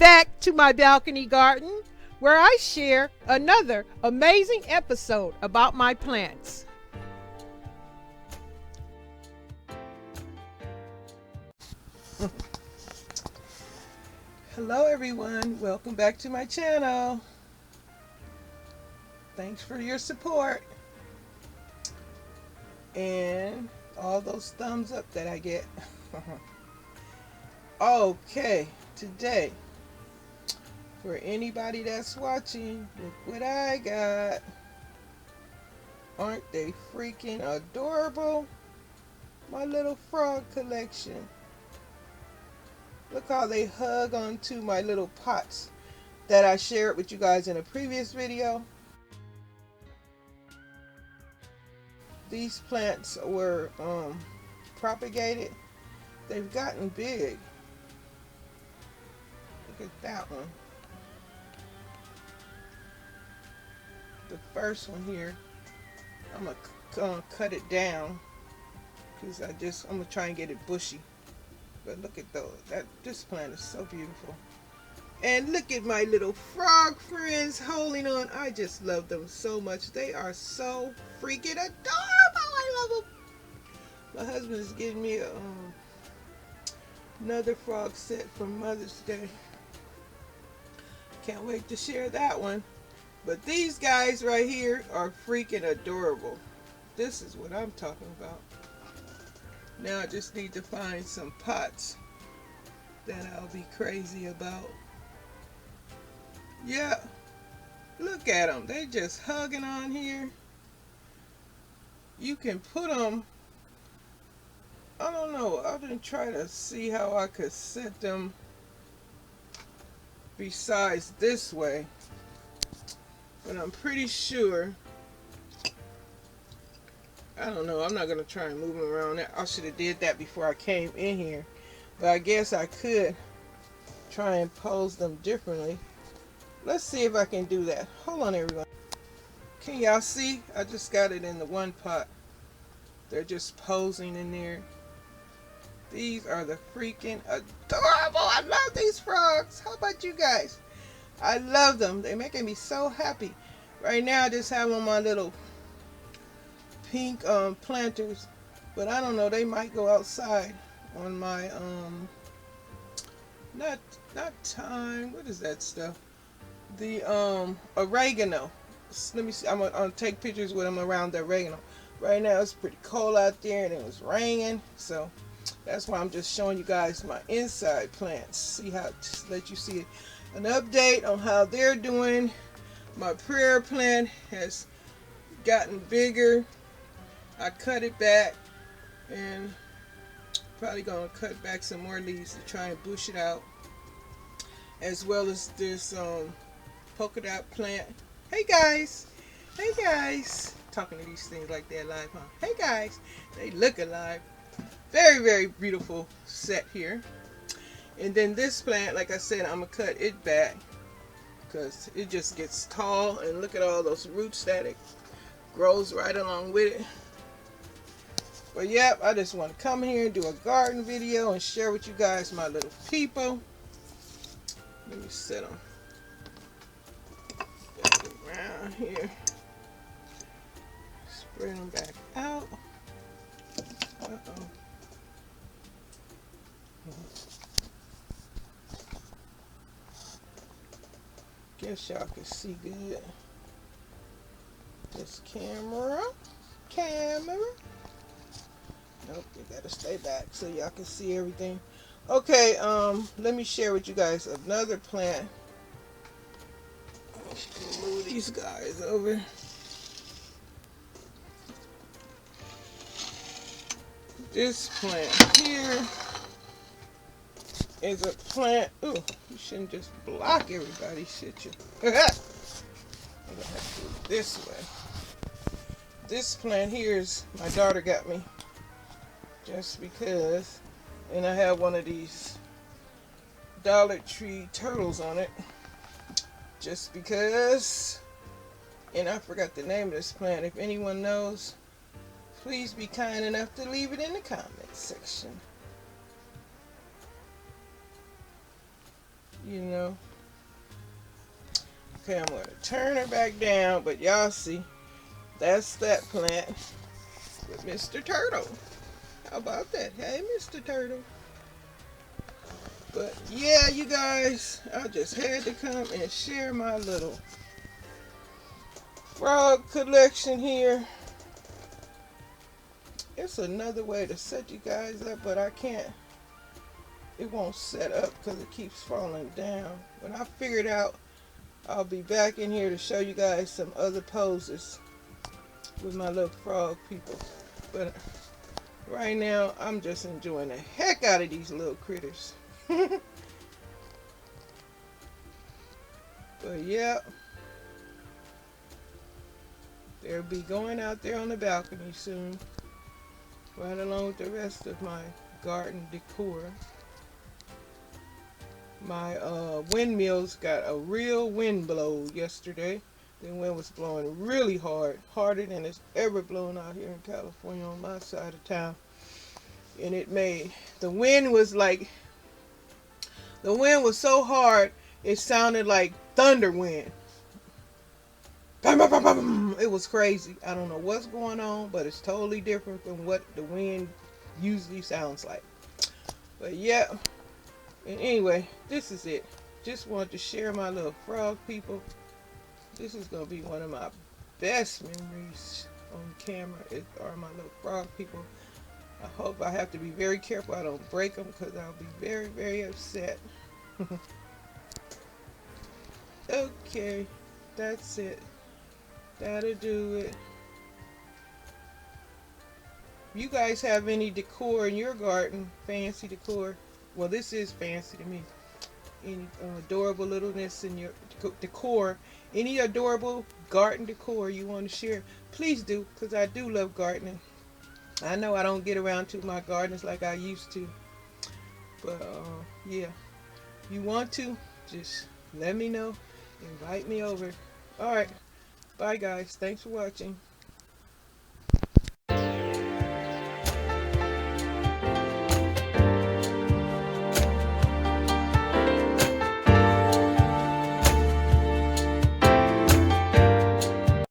back to my balcony garden, where I share another amazing episode about my plants. Hello everyone, welcome back to my channel. Thanks for your support and all those thumbs up that I get. Okay, today, for anybody that's watching, look what I got. Aren't they freaking adorable? My little frog collection. Look how they hug onto my little pots that I shared with you guys in a previous video. These plants were propagated. They've gotten big. Look at that one. The first one here, I'm gonna cut it down because I'm gonna try and get it bushy. But look at those. This plant is so beautiful. And look at my little frog friends holding on. I just love them so much. They are so freaking adorable. I love them. My husband is getting me another frog set for Mother's Day. Can't wait to share that one. But these guys right here are freaking adorable. This is what I'm talking about. Now I just need to find some pots that I'll be crazy about. Yeah, look at them. They just hugging on here. You can put them, I don't know, I didn't try to see how I could set them besides this way. But I'm pretty sure, I don't know, I'm not going to try and move them around. I should have did that before I came in here. But I guess I could try and pose them differently. Let's see if I can do that. Hold on everyone. Can y'all see? I just got it in the one pot. They're just posing in there. These are the freaking adorable. I love these frogs. How about you guys? I love them. They're making me so happy. Right now I just have on my little pink planters. But I don't know, they might go outside on my not thyme. What is that stuff? The oregano. Let me see. I'm gonna take pictures with them around the oregano. Right now it's pretty cold out there and it was raining, so that's why I'm just showing you guys my inside plants. See how, just let you see an update on how they're doing. My prayer plant has gotten bigger. I cut it back and probably gonna cut back some more leaves to try and bush it out, as well as this polka dot plant. Hey guys, hey guys, talking to these things like they're alive, huh? Hey guys, they look alive. Very, very beautiful set here. And then this plant, like I said, I'm gonna cut it back because it just gets tall, and look at all those roots that it grows right along with it. But yep, I just want to come here and do a garden video and share with you guys my little people. Let me set them around here. Spread them back out. Uh-oh. Guess y'all can see good. This camera. Nope, you gotta stay back so y'all can see everything. Okay, let me share with you guys another plant. Move these guys over. This plant here is a plant. Ooh, you shouldn't just block everybody, should you? I'm gonna have to do it this way. This plant here is my daughter got me. Just because, and I have one of these Dollar Tree turtles on it, just because. And I forgot the name of this plant. If anyone knows, please be kind enough to leave it in the comment section. you know. Okay, I'm going to turn her back down, but y'all see, that's that plant with Mr. Turtle. How about that? Hey, Mr. Turtle. But yeah, you guys, I just had to come and share my little frog collection here. It's another way to set you guys up, but I can't. It won't set up because it keeps falling down. When I figure it out, I'll be back in here to show you guys some other poses with my little frog people. But right now, I'm just enjoying the heck out of these little critters. But yeah, they'll be going out there on the balcony soon, right along with the rest of my garden decor. My windmills got a real wind blow yesterday. The wind was blowing really hard, harder than it's ever blown out here in California on my side of town. And it made, the wind was so hard, it sounded like thunder wind. It was crazy. I don't know what's going on, but it's totally different from what the wind usually sounds like. But yeah, and anyway, this is it. Just wanted to share my little frog people. This is going to be one of my best memories on camera, are my little frog people. I hope I have to be very careful I don't break them because I'll be very, very upset. Okay, that's it. That'll do it. You guys have any decor in your garden? Fancy decor? Well, this is fancy to me. Any adorable littleness in your decor? Any adorable garden decor you want to share? Please do, because I do love gardening. I know I don't get around to my gardens like I used to. But yeah, if you want to, just let me know. Invite me over. Alright. Bye guys. Thanks for watching.